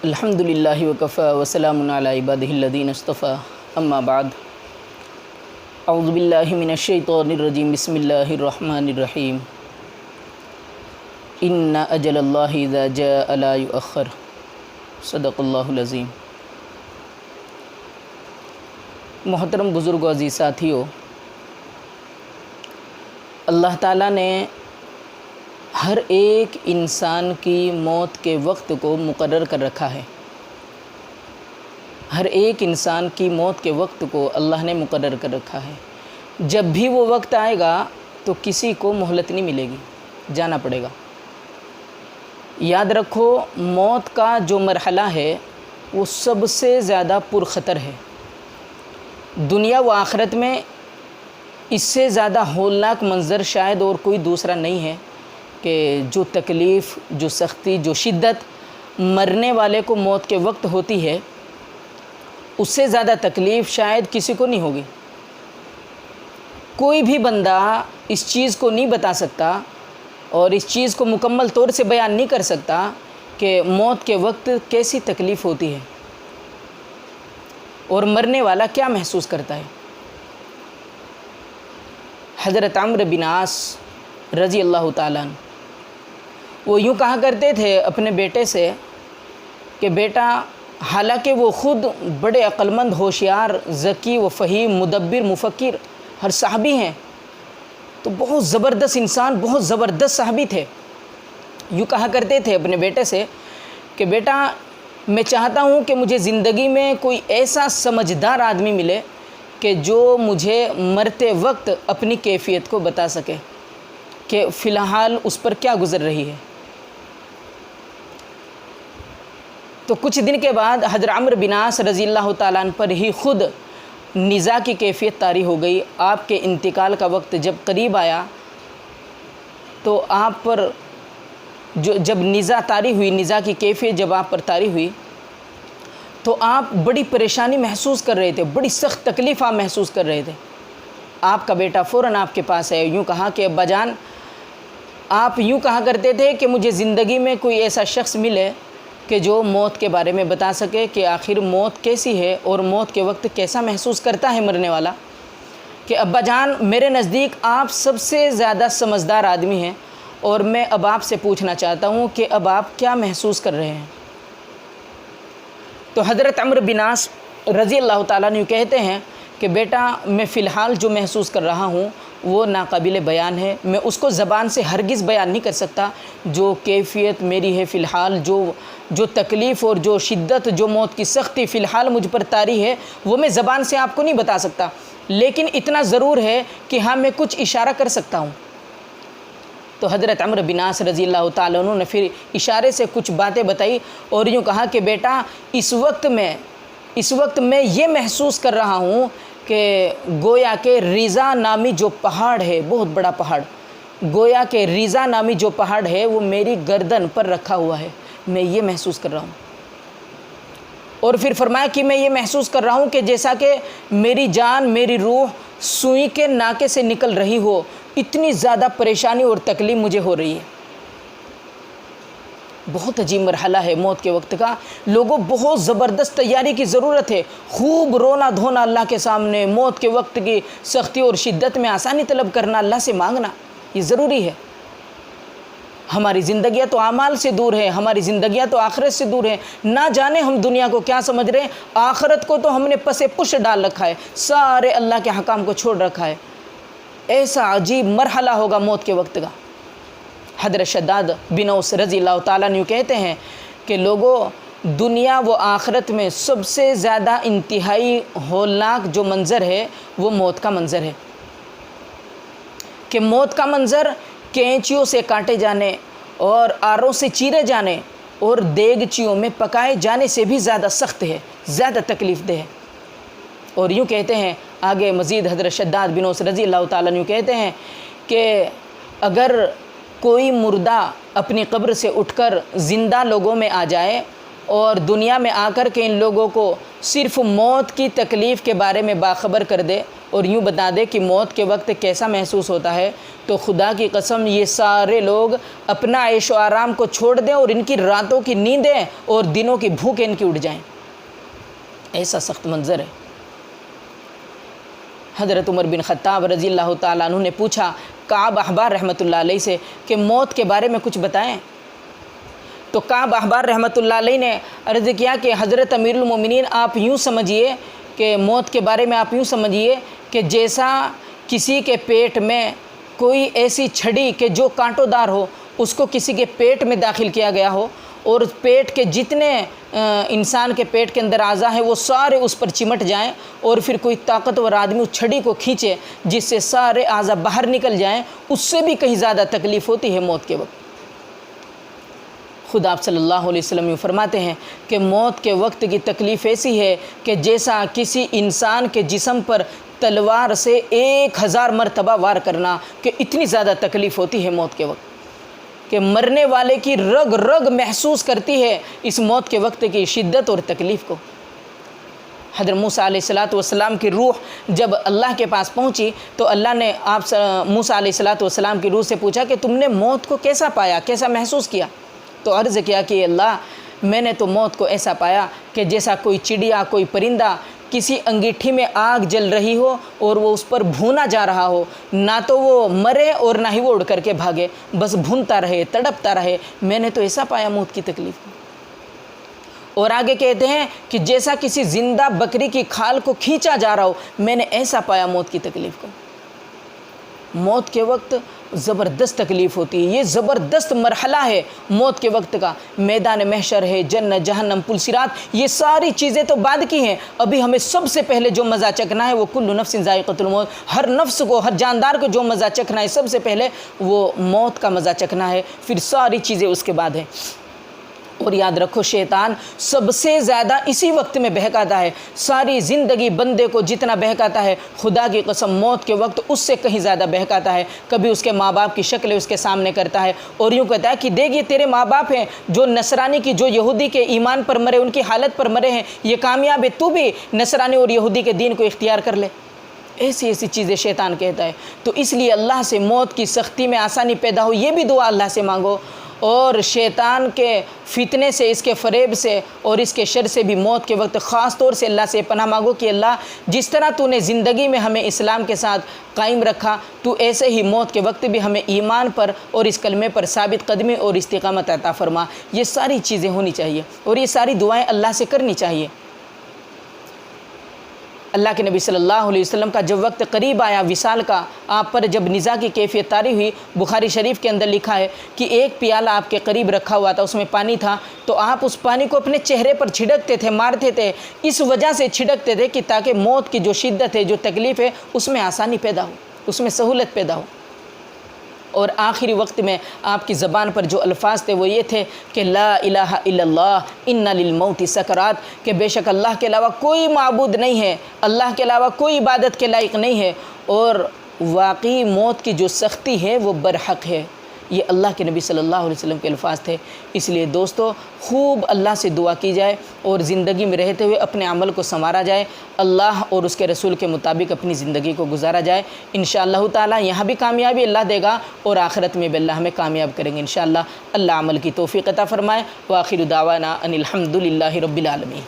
الحمدللہ وکفا وسلام علی عبادہ الذین اصطفیٰ اما بعد اعوذ باللہ من الشیطان الرجیم بسم اللہ الرحمن الرحیم ان اجل اللہ اذا جاء لا یؤخر صدق اللہ العظیم۔ محترم بزرگ و عزیز ساتھیو، اللہ تعالیٰ نے ہر ایک انسان کی موت کے وقت کو مقرر کر رکھا ہے۔ ہر ایک انسان کی موت کے وقت کو اللہ نے مقرر کر رکھا ہے۔ جب بھی وہ وقت آئے گا تو کسی کو مہلت نہیں ملے گی، جانا پڑے گا۔ یاد رکھو، موت کا جو مرحلہ ہے وہ سب سے زیادہ پرخطر ہے۔ دنیا و آخرت میں اس سے زیادہ ہولناک منظر شاید اور کوئی دوسرا نہیں ہے کہ جو تکلیف، جو سختی، جو شدت مرنے والے کو موت کے وقت ہوتی ہے، اس سے زیادہ تکلیف شاید کسی کو نہیں ہوگی۔ کوئی بھی بندہ اس چیز کو نہیں بتا سکتا اور اس چیز کو مکمل طور سے بیان نہیں کر سکتا کہ موت کے وقت کیسی تکلیف ہوتی ہے اور مرنے والا کیا محسوس کرتا ہے۔ حضرت عمرو بن عاص رضی اللہ تعالیٰ عنہ وہ یوں کہا کرتے تھے اپنے بیٹے سے کہ بیٹا، حالانکہ وہ خود بڑے عقلمند، ہوشیار، ذکی و فہیم، مدبر، مفکر، ہر صحابی ہیں، تو بہت زبردست انسان، بہت زبردست صحابی تھے۔ یوں کہا کرتے تھے اپنے بیٹے سے کہ بیٹا، میں چاہتا ہوں کہ مجھے زندگی میں کوئی ایسا سمجھدار آدمی ملے کہ جو مجھے مرتے وقت اپنی کیفیت کو بتا سکے کہ فی الحال اس پر کیا گزر رہی ہے۔ تو کچھ دن کے بعد حضرت عمرو بن عاص رضی اللہ تعالیٰ عنہ پر ہی خود نیزہ کی کیفیت طاری ہو گئی۔ آپ کے انتقال کا وقت جب قریب آیا تو آپ پر جب نیزہ طاری ہوئی، نیزہ کی کیفیت جب آپ پر طاری ہوئی تو آپ بڑی پریشانی محسوس کر رہے تھے، بڑی سخت تکلیف آپ محسوس کر رہے تھے۔ آپ کا بیٹا فوراً آپ کے پاس ہے، یوں کہا کہ ابا جان، آپ یوں کہا کرتے تھے کہ مجھے زندگی میں کوئی ایسا شخص ملے کہ جو موت کے بارے میں بتا سکے کہ آخر موت کیسی ہے اور موت کے وقت کیسا محسوس کرتا ہے مرنے والا۔ کہ ابا جان، میرے نزدیک آپ سب سے زیادہ سمجھدار آدمی ہیں اور میں اب آپ سے پوچھنا چاہتا ہوں کہ اب آپ کیا محسوس کر رہے ہیں۔ تو حضرت عمرو بن عاص رضی اللہ تعالیٰ عنہ کہتے ہیں کہ بیٹا، میں فی الحال جو محسوس کر رہا ہوں وہ ناقابل بیان ہے، میں اس کو زبان سے ہرگز بیان نہیں کر سکتا۔ جو کیفیت میری ہے فی الحال، جو تکلیف اور جو شدت، جو موت کی سختی فی الحال مجھ پر طاری ہے، وہ میں زبان سے آپ کو نہیں بتا سکتا، لیکن اتنا ضرور ہے کہ ہاں میں کچھ اشارہ کر سکتا ہوں۔ تو حضرت عمرو بن عاص رضی اللہ تعالیٰ عنہ نے پھر اشارے سے کچھ باتیں بتائی اور یوں کہا کہ بیٹا، اس وقت میں یہ محسوس کر رہا ہوں کہ گویا کہ ریزہ نامی جو پہاڑ ہے، بہت بڑا پہاڑ، گویا کہ ریزہ نامی جو پہاڑ ہے وہ میری گردن پر رکھا ہوا ہے، میں یہ محسوس کر رہا ہوں۔ اور پھر فرمایا کہ میں یہ محسوس کر رہا ہوں کہ جیسا کہ میری جان، میری روح سوئی کے ناکے سے نکل رہی ہو، اتنی زیادہ پریشانی اور تکلیف مجھے ہو رہی ہے۔ بہت عجیب مرحلہ ہے موت کے وقت کا۔ لوگوں، بہت زبردست تیاری کی ضرورت ہے، خوب رونا دھونا اللہ کے سامنے، موت کے وقت کی سختی اور شدت میں آسانی طلب کرنا، اللہ سے مانگنا، یہ ضروری ہے۔ ہماری زندگیاں تو اعمال سے دور ہیں، ہماری زندگیاں تو آخرت سے دور ہیں۔ نہ جانے ہم دنیا کو کیا سمجھ رہے ہیں، آخرت کو تو ہم نے پس پش ڈال رکھا ہے، سارے اللہ کے حکام کو چھوڑ رکھا ہے۔ ایسا عجیب مرحلہ ہوگا موت کے وقت کا۔ حضرت شداد بن اوس رضی اللہ تعالیٰ عنہ کہتے ہیں کہ لوگوں، دنیا و آخرت میں سب سے زیادہ انتہائی ہولناک جو منظر ہے وہ موت کا منظر ہے۔ کہ موت کا منظر کینچیوں سے کاٹے جانے اور آروں سے چیرے جانے اور دیگچیوں میں پکائے جانے سے بھی زیادہ سخت ہے، زیادہ تکلیف دہ ہے۔ اور یوں کہتے ہیں آگے مزید، حضرت شداد بن اوس رضی اللہ تعالیٰ عنہ کہتے ہیں کہ اگر کوئی مردہ اپنی قبر سے اٹھ کر زندہ لوگوں میں آ جائے اور دنیا میں آ کر کے ان لوگوں کو صرف موت کی تکلیف کے بارے میں باخبر کر دے اور یوں بتا دے کہ موت کے وقت کیسا محسوس ہوتا ہے، تو خدا کی قسم یہ سارے لوگ اپنا عیش و آرام کو چھوڑ دیں اور ان کی راتوں کی نیندیں اور دنوں کی بھوکیں ان کی اٹھ جائیں۔ ایسا سخت منظر ہے۔ حضرت عمر بن خطاب رضی اللہ تعالیٰ عنہ نے پوچھا کعب احبار رحمۃ اللہ علیہ سے کہ موت کے بارے میں کچھ بتائیں۔ تو کعب احبار رحمۃ اللہ علیہ نے عرض کیا کہ حضرت امیر المومنین آپ یوں سمجھیے کہ موت کے بارے میں آپ یوں سمجھیے کہ جیسا کسی کے پیٹ میں کوئی ایسی چھڑی کہ جو کانٹوں دار ہو اس کو کسی کے پیٹ میں داخل کیا گیا ہو، اور پیٹ کے جتنے انسان کے پیٹ کے اندر اعضاء ہیں وہ سارے اس پر چمٹ جائیں، اور پھر کوئی طاقتور آدمی اس چھڑی کو کھینچے جس سے سارے اعضاء باہر نکل جائیں، اس سے بھی کہیں زیادہ تکلیف ہوتی ہے موت کے وقت۔ خدا آپ صلی اللہ علیہ وسلم یہ فرماتے ہیں کہ موت کے وقت کی تکلیف ایسی ہے کہ جیسا کسی انسان کے جسم پر تلوار سے 1000 مرتبہ وار کرنا، کہ اتنی زیادہ تکلیف ہوتی ہے موت کے وقت کہ مرنے والے کی رگ رگ محسوس کرتی ہے اس موت کے وقت کی شدت اور تکلیف کو۔ حضرت موسیٰ علیہ السلام کی روح جب اللہ کے پاس پہنچی تو اللہ نے موسیٰ علیہ السلام کی روح سے پوچھا کہ تم نے موت کو کیسا پایا، کیسا محسوس کیا؟ تو عرض کیا کہ اللہ میں نے تو موت کو ایسا پایا کہ جیسا کوئی چڑیا، کوئی پرندہ کسی انگیٹھی میں آگ جل رہی ہو اور وہ اس پر بھونا جا رہا ہو، نہ تو وہ مرے اور نہ ہی وہ اڑ کر کے بھاگے، بس بھونتا رہے، تڑپتا رہے، میں نے تو ایسا پایا موت کی تکلیف۔ اور آگے کہتے ہیں کہ جیسا کسی زندہ بکری کی کھال کو کھینچا جا رہا ہو، میں نے ایسا پایا موت کی تکلیف کو۔ موت کے وقت زبردست تکلیف ہوتی ہے، یہ زبردست مرحلہ ہے موت کے وقت کا۔ میدان محشر ہے، جنت، جہنم، پل صراط، یہ ساری چیزیں تو بعد کی ہیں۔ ابھی ہمیں سب سے پہلے جو مزہ چکھنا ہے وہ کل نفس ذائقۃ الموت، ہر نفس کو، ہر جاندار کو جو مزہ چکھنا ہے سب سے پہلے وہ موت کا مزہ چکھنا ہے، پھر ساری چیزیں اس کے بعد ہیں۔ اور یاد رکھو شیطان سب سے زیادہ اسی وقت میں بہکاتا ہے، ساری زندگی بندے کو جتنا بہکاتا ہے خدا کی قسم موت کے وقت اس سے کہیں زیادہ بہکاتا ہے۔ کبھی اس کے ماں باپ کی شکلیں اس کے سامنے کرتا ہے اور یوں کہتا ہے کہ دیکھ یہ تیرے ماں باپ ہیں جو نصرانی کی، جو یہودی کے ایمان پر مرے، ان کی حالت پر مرے ہیں، یہ کامیاب ہے، تو بھی نصرانی اور یہودی کے دین کو اختیار کر لے۔ ایسی ایسی چیزیں شیطان کہتا ہے۔ تو اس لیے اللہ سے موت کی سختی میں آسانی پیدا ہو، یہ بھی دعا اللہ سے مانگو، اور شیطان کے فتنے سے، اس کے فریب سے اور اس کے شر سے بھی موت کے وقت خاص طور سے اللہ سے پناہ مانگو کہ اللہ جس طرح تو نے زندگی میں ہمیں اسلام کے ساتھ قائم رکھا، تو ایسے ہی موت کے وقت بھی ہمیں ایمان پر اور اس کلمے پر ثابت قدمی اور استقامت عطا فرما۔ یہ ساری چیزیں ہونی چاہیے اور یہ ساری دعائیں اللہ سے کرنی چاہیے۔ اللہ کے نبی صلی اللہ علیہ وسلم کا جب وقت قریب آیا وصال کا، آپ پر جب نزا کی کیفیت طاری ہوئی، بخاری شریف کے اندر لکھا ہے کہ ایک پیالہ آپ کے قریب رکھا ہوا تھا، اس میں پانی تھا، تو آپ اس پانی کو اپنے چہرے پر چھڑکتے تھے، مارتے تھے، اس وجہ سے چھڑکتے تھے کہ تاکہ موت کی جو شدت ہے، جو تکلیف ہے، اس میں آسانی پیدا ہو، اس میں سہولت پیدا ہو۔ اور آخری وقت میں آپ کی زبان پر جو الفاظ تھے وہ یہ تھے کہ لا الہ الا اللہ ان للموت سکرات، کہ بے شک اللہ کے علاوہ کوئی معبود نہیں ہے، اللہ کے علاوہ کوئی عبادت کے لائق نہیں ہے، اور واقعی موت کی جو سختی ہے وہ برحق ہے۔ یہ اللہ کے نبی صلی اللہ علیہ وسلم کے الفاظ تھے۔ اس لیے دوستو خوب اللہ سے دعا کی جائے اور زندگی میں رہتے ہوئے اپنے عمل کو سنوارا جائے، اللہ اور اس کے رسول کے مطابق اپنی زندگی کو گزارا جائے۔ انشاءاللہ تعالی یہاں بھی کامیابی اللہ دے گا اور آخرت میں بھی اللہ ہمیں کامیاب کریں گے انشاءاللہ۔ اللہ عمل کی توفیق عطا فرمائے۔ وآخر دعوانا ان الحمد للہ رب العالمین۔